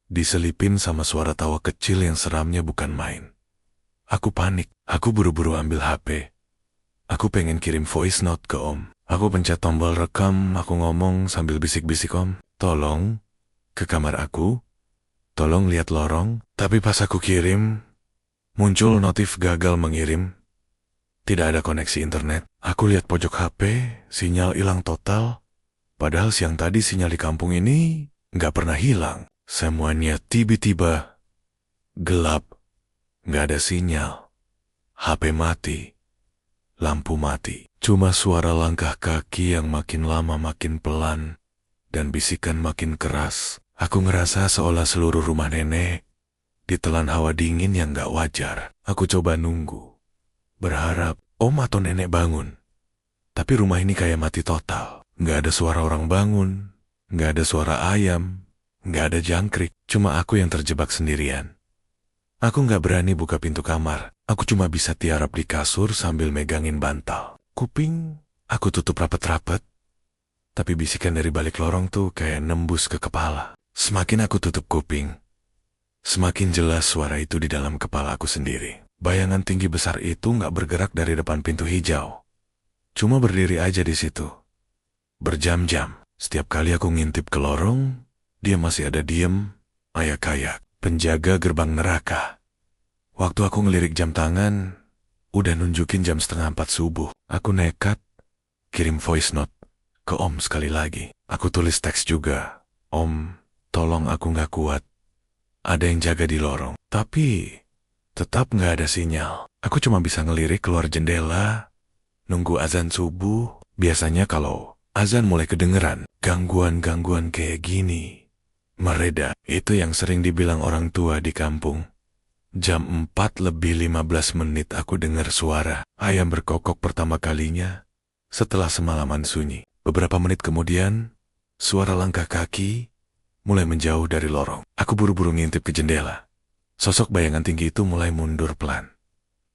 Diselipin sama suara tawa kecil yang seramnya bukan main. Aku panik. Aku buru-buru ambil HP. Aku pengen kirim voice note ke om. Aku pencet tombol rekam. Aku ngomong sambil bisik-bisik, om, tolong ke kamar aku. Tolong lihat lorong. Tapi pas aku kirim, muncul notif gagal mengirim. Tidak ada koneksi internet. Aku lihat pojok HP, sinyal hilang total. Padahal siang tadi sinyal di kampung ini gak pernah hilang. Semuanya tiba-tiba gelap, gak ada sinyal, HP mati, lampu mati. Cuma suara langkah kaki yang makin lama makin pelan dan bisikan makin keras. Aku ngerasa seolah seluruh rumah nenek ditelan hawa dingin yang gak wajar. Aku coba nunggu, berharap om atau nenek bangun. Tapi rumah ini kayak mati total. Gak ada suara orang bangun, gak ada suara ayam, gak ada jangkrik, cuma aku yang terjebak sendirian. Aku gak berani buka pintu kamar. Aku cuma bisa tiarap di kasur sambil megangin bantal. Kuping aku tutup rapet-rapet, tapi bisikan dari balik lorong tuh kayak nembus ke kepala. Semakin aku tutup kuping, semakin jelas suara itu di dalam kepala aku sendiri. Bayangan tinggi besar itu gak bergerak dari depan pintu hijau. Cuma berdiri aja di situ. Berjam-jam. Setiap kali aku ngintip ke lorong, dia masih ada diem, ayak-ayak, penjaga gerbang neraka. Waktu aku ngelirik jam tangan, udah nunjukin jam 3:30 subuh. Aku nekat, kirim voice note ke Om sekali lagi. Aku tulis teks juga. Om, tolong aku nggak kuat. Ada yang jaga di lorong. Tapi, tetap nggak ada sinyal. Aku cuma bisa ngelirik keluar jendela, nunggu azan subuh. Biasanya kalau azan mulai kedengeran, gangguan-gangguan kayak gini mereda. Itu yang sering dibilang orang tua di kampung. Jam 4:15 aku dengar suara ayam berkokok pertama kalinya setelah semalaman sunyi. Beberapa menit kemudian, suara langkah kaki mulai menjauh dari lorong. Aku buru-buru ngintip ke jendela. Sosok bayangan tinggi itu mulai mundur pelan,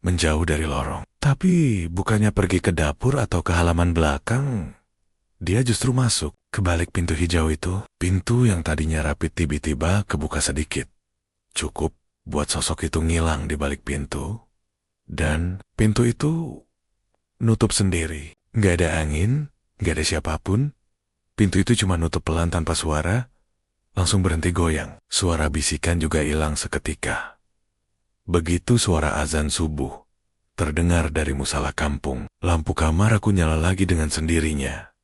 menjauh dari lorong. Tapi bukannya pergi ke dapur atau ke halaman belakang, dia justru masuk ke balik pintu hijau itu. Pintu yang tadinya rapi tiba-tiba kebuka sedikit. Cukup buat sosok itu ngilang di balik pintu. Dan pintu itu nutup sendiri. Nggak ada angin, nggak ada siapapun. Pintu itu cuma nutup pelan tanpa suara, langsung berhenti goyang. Suara bisikan juga hilang seketika. Begitu suara azan subuh terdengar dari musala kampung, lampu kamar aku nyala lagi dengan sendirinya.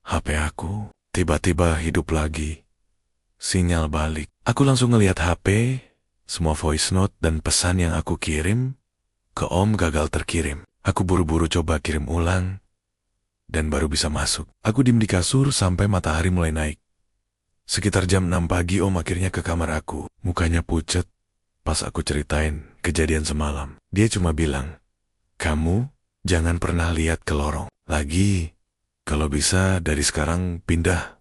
HP aku tiba-tiba hidup lagi. Sinyal balik. Aku langsung ngelihat HP, semua voice note dan pesan yang aku kirim ke Om gagal terkirim. Aku buru-buru coba kirim ulang, dan baru bisa masuk. Aku diem di kasur sampai matahari mulai naik. Sekitar jam 6 pagi Om akhirnya ke kamar aku. Mukanya pucet pas aku ceritain kejadian semalam. Dia cuma bilang, "Kamu jangan pernah lihat ke lorong lagi. Kalau bisa dari sekarang pindah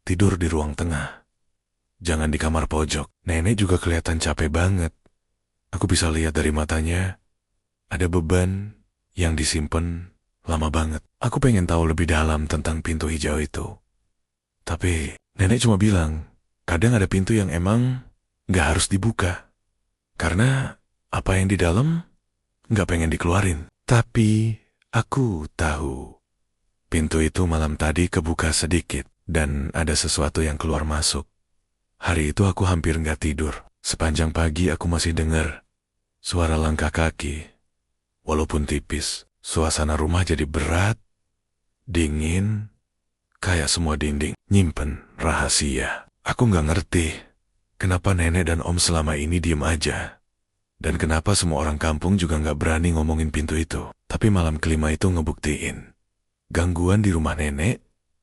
tidur di ruang tengah. Jangan di kamar pojok." Nenek juga kelihatan capek banget. Aku bisa lihat dari matanya ada beban yang disimpan lama banget. Aku pengen tahu lebih dalam tentang pintu hijau itu. Tapi nenek cuma bilang, kadang ada pintu yang emang gak harus dibuka. Karena apa yang di dalam gak pengen dikeluarin. Tapi aku tahu pintu itu malam tadi kebuka sedikit dan ada sesuatu yang keluar masuk. Hari itu aku hampir gak tidur. Sepanjang pagi aku masih dengar suara langkah kaki. Walaupun tipis, suasana rumah jadi berat, dingin, kayak semua dinding nyimpen rahasia. Aku gak ngerti kenapa nenek dan Om selama ini diem aja. Dan kenapa semua orang kampung juga gak berani ngomongin pintu itu. Tapi malam kelima itu ngebuktiin. Gangguan di rumah nenek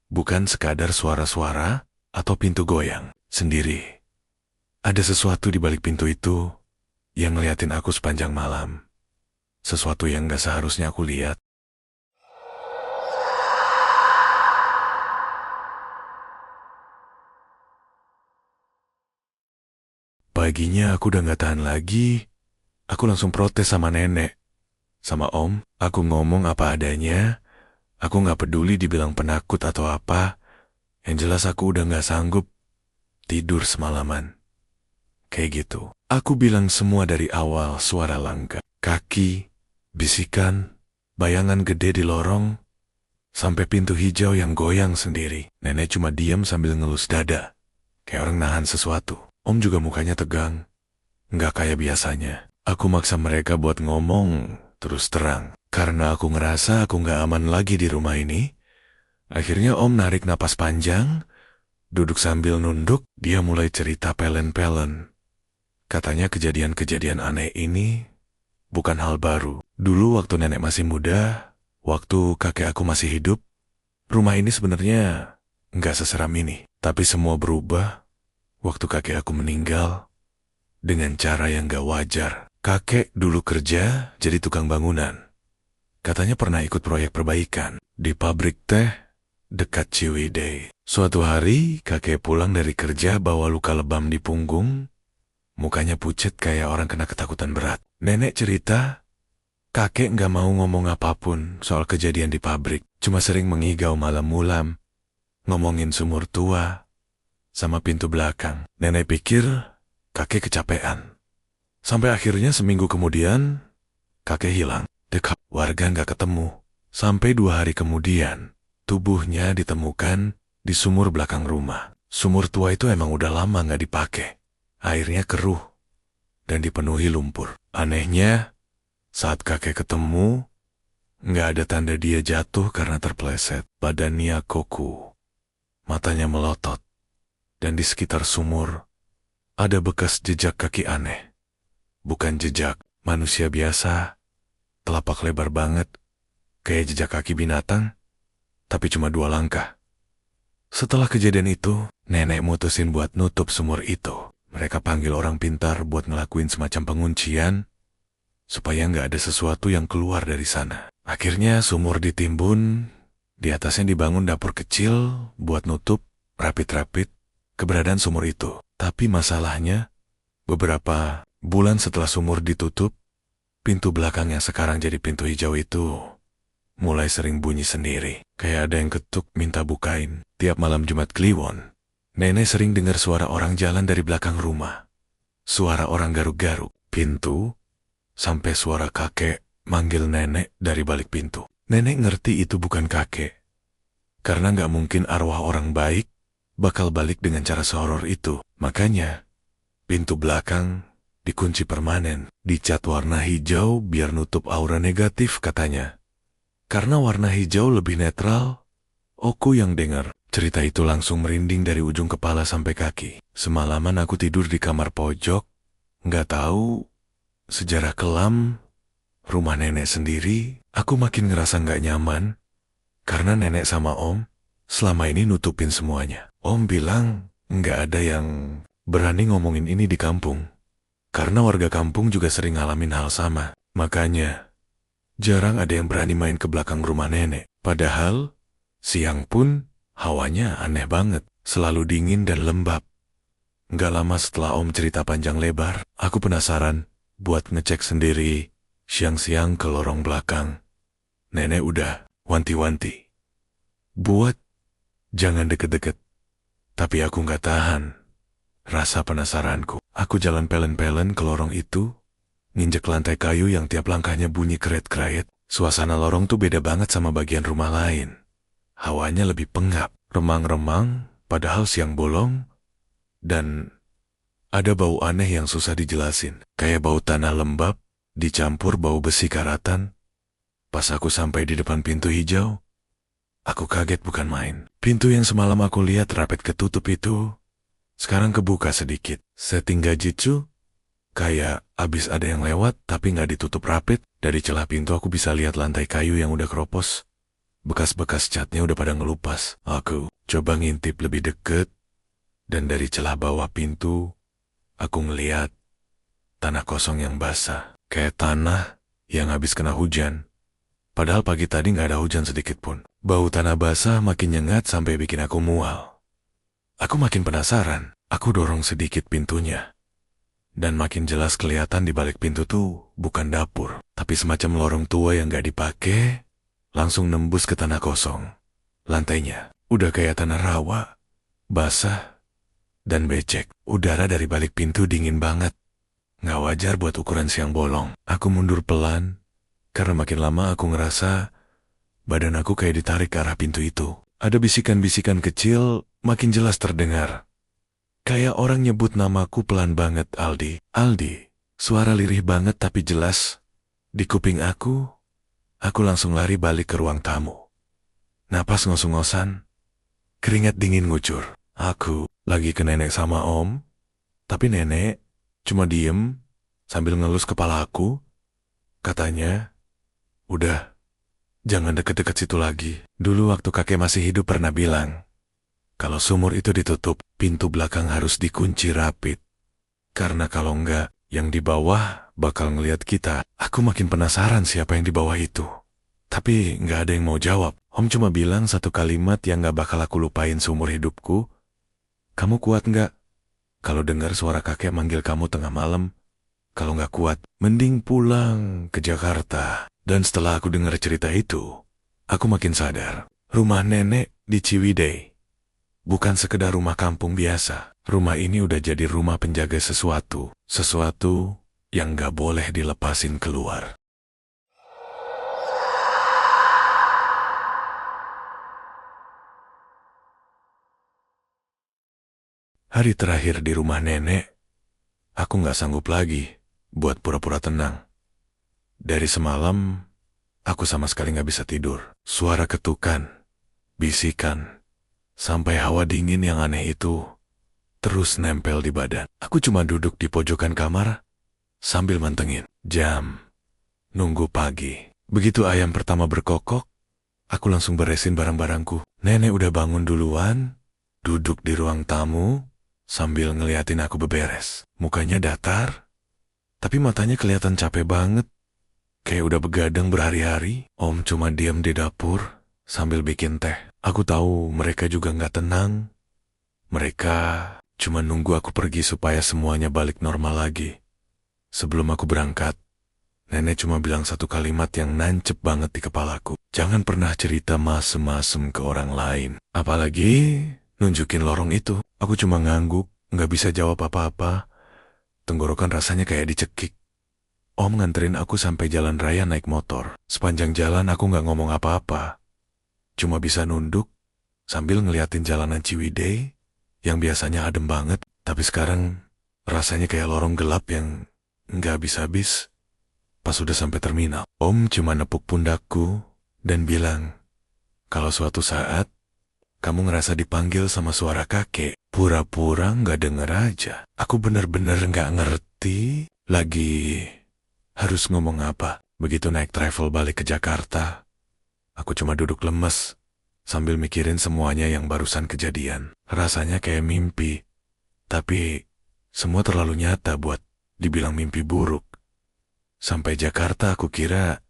bukan sekadar suara-suara atau pintu goyang sendiri. Ada sesuatu di balik pintu itu yang ngeliatin aku sepanjang malam. Sesuatu yang gak seharusnya aku lihat. Paginya aku udah gak tahan lagi. Aku langsung protes sama nenek. Sama Om, aku ngomong apa adanya. Aku gak peduli dibilang penakut atau apa. Yang jelas aku udah gak sanggup tidur semalaman. Kayak gitu. Aku bilang semua dari awal, suara langkah kaki, bisikan, bayangan gede di lorong, sampai pintu hijau yang goyang sendiri. Nenek cuma diam sambil ngelus dada, kayak orang nahan sesuatu. Om juga mukanya tegang, nggak kayak biasanya. Aku maksa mereka buat ngomong terus terang, karena aku ngerasa aku nggak aman lagi di rumah ini. Akhirnya Om narik napas panjang, duduk sambil nunduk, dia mulai cerita pelen-pelen. Katanya kejadian-kejadian aneh ini bukan hal baru. Dulu waktu nenek masih muda, waktu kakek aku masih hidup, rumah ini sebenarnya nggak seseram ini. Tapi semua berubah waktu kakek aku meninggal dengan cara yang gak wajar. Kakek dulu kerja jadi tukang bangunan. Katanya pernah ikut proyek perbaikan di pabrik teh dekat Ciwidey. Suatu hari kakek pulang dari kerja bawa luka lebam di punggung. Mukanya pucet kayak orang kena ketakutan berat. Nenek cerita, kakek gak mau ngomong apapun soal kejadian di pabrik. Cuma sering mengigau malam-mulam, ngomongin sumur tua sama pintu belakang. Nenek pikir kakek kecapean. Sampai akhirnya seminggu kemudian, kakek hilang. Dekat warga nggak ketemu. Sampai 2 hari kemudian, tubuhnya ditemukan di sumur belakang rumah. Sumur tua itu emang udah lama nggak dipakai. Airnya keruh dan dipenuhi lumpur. Anehnya, saat kakek ketemu, nggak ada tanda dia jatuh karena terpeleset. Badannya kaku, matanya melotot, dan di sekitar sumur ada bekas jejak kaki aneh. Bukan jejak manusia biasa, telapak lebar banget, kayak jejak kaki binatang, tapi cuma 2 langkah. Setelah kejadian itu, nenek mutusin buat nutup sumur itu. Mereka panggil orang pintar buat ngelakuin semacam penguncian, supaya nggak ada sesuatu yang keluar dari sana. Akhirnya sumur ditimbun, di atasnya dibangun dapur kecil buat nutup rapit-rapit keberadaan sumur itu. Tapi masalahnya, beberapa bulan setelah sumur ditutup, pintu belakang yang sekarang jadi pintu hijau itu mulai sering bunyi sendiri. Kayak ada yang ketuk minta bukain. Tiap malam Jumat Kliwon, nenek sering dengar suara orang jalan dari belakang rumah. Suara orang garuk-garuk pintu, sampai suara kakek manggil nenek dari balik pintu. Nenek ngerti itu bukan kakek, karena nggak mungkin arwah orang baik bakal balik dengan cara sehoror itu. Makanya, pintu belakang dikunci permanen, dicat warna hijau biar nutup aura negatif katanya. Karena warna hijau lebih netral, Oku yang dengar cerita itu langsung merinding dari ujung kepala sampai kaki. Semalaman aku tidur di kamar pojok, nggak tahu sejarah kelam rumah nenek sendiri. Aku makin ngerasa nggak nyaman, karena nenek sama om selama ini nutupin semuanya. Om bilang nggak ada yang berani ngomongin ini di kampung, karena warga kampung juga sering ngalamin hal sama. Makanya, jarang ada yang berani main ke belakang rumah nenek. Padahal, siang pun hawanya aneh banget, selalu dingin dan lembab. Nggak lama setelah om cerita panjang lebar, aku penasaran buat ngecek sendiri. Siang-siang ke lorong belakang, nenek udah wanti-wanti buat jangan deket-deket. Tapi aku nggak tahan rasa penasaranku. Aku jalan pelen-pelen ke lorong itu, nginjek lantai kayu yang tiap langkahnya bunyi keret-keret. Suasana lorong tuh beda banget sama bagian rumah lain. Hawanya lebih pengap, remang-remang, padahal siang bolong, dan ada bau aneh yang susah dijelasin. Kayak bau tanah lembab, dicampur bau besi karatan. Pas aku sampai di depan pintu hijau, aku kaget bukan main. Pintu yang semalam aku lihat rapet ketutup itu, sekarang kebuka sedikit. Setting Gajitsu, kayak abis ada yang lewat tapi nggak ditutup rapet. Dari celah pintu aku bisa lihat lantai kayu yang udah keropos. Bekas-bekas catnya udah pada ngelupas. Aku coba ngintip lebih deket, dan dari celah bawah pintu, aku ngeliat tanah kosong yang basah. Kayak tanah yang habis kena hujan. Padahal pagi tadi nggak ada hujan sedikit pun. Bau tanah basah makin nyengat sampai bikin aku mual. Aku makin penasaran. Aku dorong sedikit pintunya. Dan makin jelas kelihatan di balik pintu tuh bukan dapur, tapi semacam lorong tua yang nggak dipakai, langsung nembus ke tanah kosong. Lantainya udah kayak tanah rawa, basah, dan becek. Udara dari balik pintu dingin banget. Nggak wajar buat ukuran siang bolong. Aku mundur pelan, karena makin lama aku ngerasa badan aku kayak ditarik ke arah pintu itu. Ada bisikan-bisikan kecil makin jelas terdengar. Kayak orang nyebut namaku pelan banget, Aldi. Aldi. Suara lirih banget tapi jelas. Di kuping aku langsung lari balik ke ruang tamu. Napas ngos-ngosan, keringat dingin ngucur. Aku lagi ke nenek sama om, tapi nenek cuma diem sambil ngelus kepala aku. Katanya, udah, jangan deket-deket situ lagi. Dulu waktu kakek masih hidup pernah bilang, kalau sumur itu ditutup, pintu belakang harus dikunci rapid. Karena kalau enggak, yang di bawah bakal ngelihat kita. Aku makin penasaran siapa yang di bawah itu. Tapi nggak ada yang mau jawab. Om cuma bilang satu kalimat yang nggak bakal aku lupain seumur hidupku. Kamu kuat nggak kalau dengar suara kakek manggil kamu tengah malam? Kalau nggak kuat, mending pulang ke Jakarta. Dan setelah aku dengar cerita itu, aku makin sadar. Rumah nenek di Ciwidey bukan sekedar rumah kampung biasa. Rumah ini udah jadi rumah penjaga sesuatu. Sesuatu yang nggak boleh dilepasin keluar. Hari terakhir di rumah nenek, aku nggak sanggup lagi buat pura-pura tenang. Dari semalam, aku sama sekali nggak bisa tidur. Suara ketukan, bisikan, sampai hawa dingin yang aneh itu terus nempel di badan. Aku cuma duduk di pojokan kamar sambil mantengin jam, nunggu pagi. Begitu ayam pertama berkokok, aku langsung beresin barang-barangku. Nenek udah bangun duluan, duduk di ruang tamu sambil ngeliatin aku beberes. Mukanya datar, tapi matanya kelihatan capek banget. Kayak udah begadang berhari-hari. Om cuma diam di dapur sambil bikin teh. Aku tahu mereka juga nggak tenang. Mereka cuma nunggu aku pergi supaya semuanya balik normal lagi. Sebelum aku berangkat, nenek cuma bilang satu kalimat yang nancep banget di kepalaku. Jangan pernah cerita masem-masem ke orang lain. Apalagi nunjukin lorong itu. Aku cuma ngangguk, nggak bisa jawab apa-apa. Tenggorokan rasanya kayak dicekik. Om nganterin aku sampai jalan raya naik motor. Sepanjang jalan aku nggak ngomong apa-apa. Cuma bisa nunduk sambil ngeliatin jalanan Ciwidey yang biasanya adem banget. Tapi sekarang rasanya kayak lorong gelap yang nggak habis-habis. Pas udah sampai terminal, Om cuma nepuk pundakku dan bilang, kalau suatu saat kamu ngerasa dipanggil sama suara kakek, pura-pura nggak denger aja. Aku bener-bener nggak ngerti lagi harus ngomong apa. Begitu naik travel balik ke Jakarta, aku cuma duduk lemes sambil mikirin semuanya yang barusan kejadian. Rasanya kayak mimpi, tapi semua terlalu nyata buat dibilang mimpi buruk. Sampai Jakarta aku kira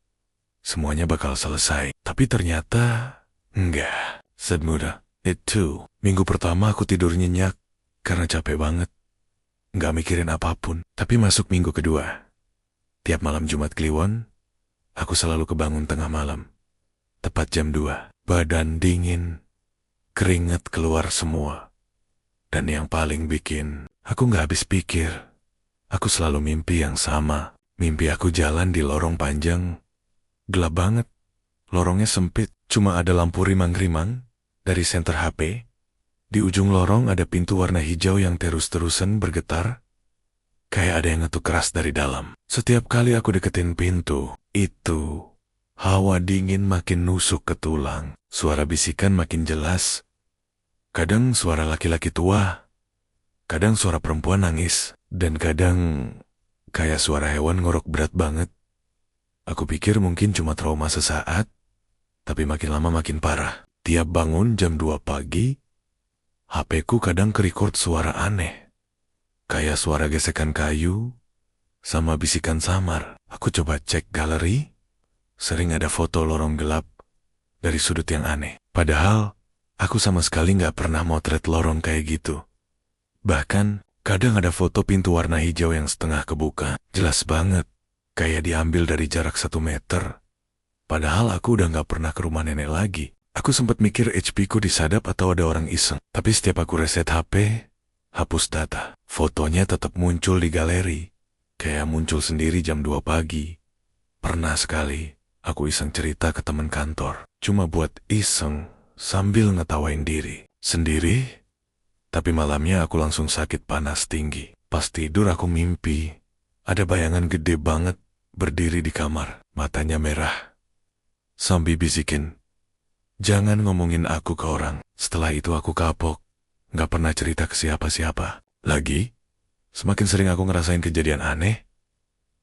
semuanya bakal selesai, tapi ternyata enggak semudah itu. Minggu pertama aku tidur nyenyak karena capek banget, nggak mikirin apapun. Tapi masuk minggu kedua, tiap malam Jumat Kliwon, aku selalu kebangun tengah malam. Tepat jam 2, badan dingin, keringat keluar semua. Dan yang paling bikin aku nggak habis pikir, aku selalu mimpi yang sama. Mimpi aku jalan di lorong panjang, gelap banget. Lorongnya sempit, cuma ada lampu rimang-rimang dari senter HP. Di ujung lorong ada pintu warna hijau yang terus-terusan bergetar. Kayak ada yang ngetuk keras dari dalam. Setiap kali aku deketin pintu itu, hawa dingin makin nusuk ke tulang. Suara bisikan makin jelas. Kadang suara laki-laki tua, kadang suara perempuan nangis, dan kadang kayak suara hewan ngorok berat banget. Aku pikir mungkin cuma trauma sesaat, tapi makin lama makin parah. Tiap bangun jam 2 pagi, HP-ku kadang kerekord suara aneh. Kayak suara gesekan kayu, sama bisikan samar. Aku coba cek galeri, sering ada foto lorong gelap dari sudut yang aneh. Padahal, aku sama sekali nggak pernah motret lorong kayak gitu. Bahkan, kadang ada foto pintu warna hijau yang setengah kebuka. Jelas banget, kayak diambil dari jarak 1 meter. Padahal aku udah nggak pernah ke rumah nenek lagi. Aku sempat mikir HP-ku disadap atau ada orang iseng. Tapi setiap aku reset HP, hapus data. Fotonya tetap muncul di galeri. Kayak muncul sendiri jam 2 pagi. Pernah sekali, aku iseng cerita ke teman kantor. Cuma buat iseng, sambil ngetawain diri. Sendiri, tapi malamnya aku langsung sakit panas tinggi. Pas tidur aku mimpi, ada bayangan gede banget berdiri di kamar. Matanya merah. Sambil bisikin, jangan ngomongin aku ke orang. Setelah itu aku kapok. Gak pernah cerita ke siapa-siapa. Lagi, semakin sering aku ngerasain kejadian aneh,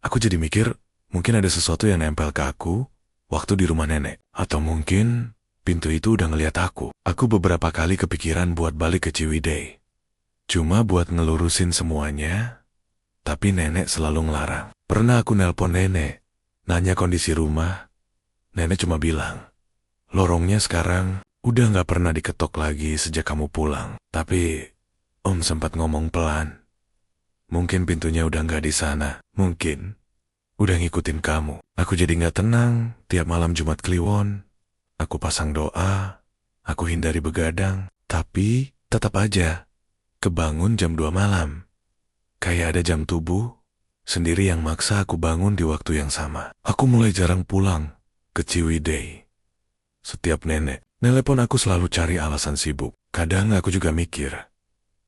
aku jadi mikir mungkin ada sesuatu yang nempel ke aku waktu di rumah nenek. Atau mungkin pintu itu udah ngeliat aku. Aku beberapa kali kepikiran buat balik ke Ciwidey. Cuma buat ngelurusin semuanya, tapi nenek selalu ngelarang. Pernah aku nelpon nenek, nanya kondisi rumah. Nenek cuma bilang, lorongnya sekarang udah gak pernah diketok lagi sejak kamu pulang. Tapi Om sempat ngomong pelan. Mungkin pintunya udah gak di sana. Mungkin udah ngikutin kamu. Aku jadi gak tenang tiap malam Jumat Kliwon. Aku pasang doa, aku hindari begadang. Tapi tetap aja kebangun jam 2 malam. Kayak ada jam tubuh sendiri yang maksa aku bangun di waktu yang sama. Aku mulai jarang pulang ke Ciwidey. Setiap nenek nelepon aku selalu cari alasan sibuk. Kadang aku juga mikir,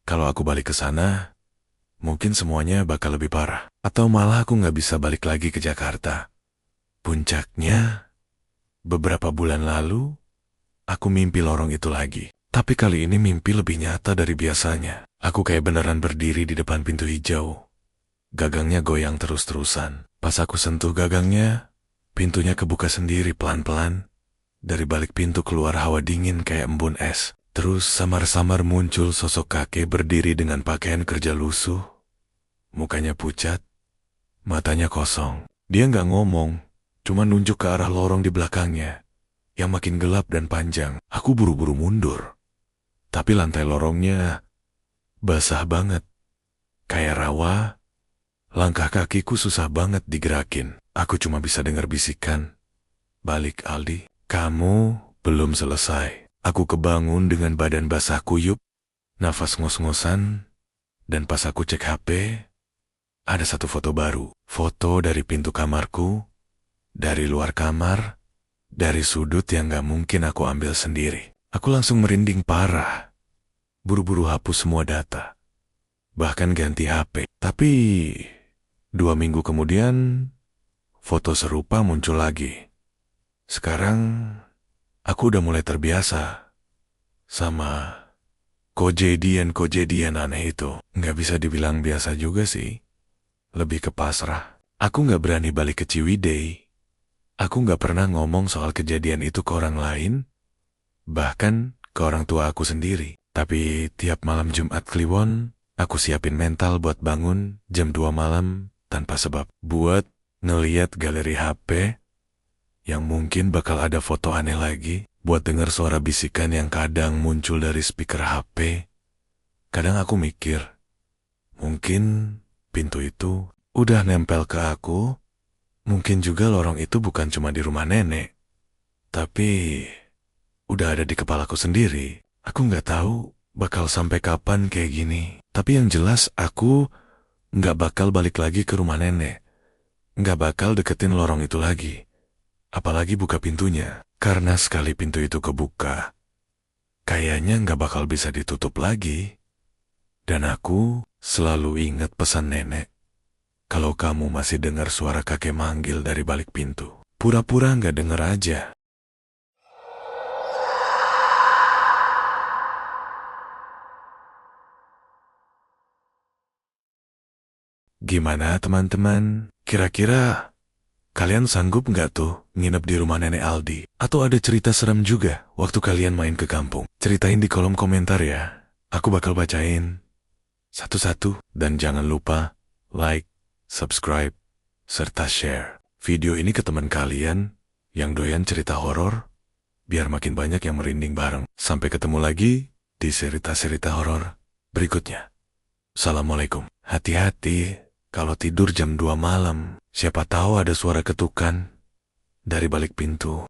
Kalau aku balik ke sana, mungkin semuanya bakal lebih parah. Atau malah aku nggak bisa balik lagi ke Jakarta. Puncaknya, beberapa bulan lalu, aku mimpi lorong itu lagi. Tapi kali ini mimpi lebih nyata dari biasanya. Aku kayak beneran berdiri di depan pintu hijau. Gagangnya goyang terus-terusan. Pas aku sentuh gagangnya, pintunya kebuka sendiri pelan-pelan. Dari balik pintu keluar hawa dingin kayak embun es. Terus samar-samar muncul sosok kakek berdiri dengan pakaian kerja lusuh. Mukanya pucat, matanya kosong. Dia nggak ngomong, cuma nunjuk ke arah lorong di belakangnya, yang makin gelap dan panjang. Aku buru-buru mundur. Tapi lantai lorongnya basah banget. Kayak rawa, langkah kakiku susah banget digerakin. Aku cuma bisa dengar bisikan, "Balik, Aldi. Kamu belum selesai." Aku kebangun dengan badan basah kuyup, nafas ngos-ngosan, dan pas aku cek HP, ada satu foto baru. Foto dari pintu kamarku, dari luar kamar, dari sudut yang gak mungkin aku ambil sendiri. Aku langsung merinding parah. Buru-buru hapus semua data. Bahkan ganti HP. Tapi 2 minggu kemudian, foto serupa muncul lagi. Sekarang, aku udah mulai terbiasa sama kejadian-kejadian aneh itu. Nggak bisa dibilang biasa juga sih. Lebih ke pasrah. Aku nggak berani balik ke Ciwidey. Aku nggak pernah ngomong soal kejadian itu ke orang lain, bahkan ke orang tua aku sendiri. Tapi tiap malam Jumat Kliwon, aku siapin mental buat bangun jam 2 malam tanpa sebab. Buat ngeliat galeri HP yang mungkin bakal ada foto aneh lagi, buat dengar suara bisikan yang kadang muncul dari speaker HP. Kadang aku mikir, mungkin pintu itu udah nempel ke aku, mungkin juga lorong itu bukan cuma di rumah nenek, tapi udah ada di kepalaku sendiri. Aku nggak tahu bakal sampai kapan kayak gini. Tapi yang jelas aku nggak bakal balik lagi ke rumah nenek. Nggak bakal deketin lorong itu lagi. Apalagi buka pintunya, karena sekali pintu itu kebuka, kayaknya nggak bakal bisa ditutup lagi. Dan aku selalu ingat pesan nenek, kalau kamu masih dengar suara kakek manggil dari balik pintu, pura-pura nggak denger aja. Gimana teman-teman? Kira-kira kalian sanggup nggak tuh nginep di rumah nenek Aldi? Atau ada cerita serem juga waktu kalian main ke kampung? Ceritain di kolom komentar ya. Aku bakal bacain satu-satu. Dan jangan lupa like, subscribe, serta share video ini ke teman kalian yang doyan cerita horor, biar makin banyak yang merinding bareng. Sampai ketemu lagi di cerita-cerita horor berikutnya. Assalamualaikum. Hati-hati kalau tidur jam 2 malam. Siapa tahu ada suara ketukan dari balik pintu.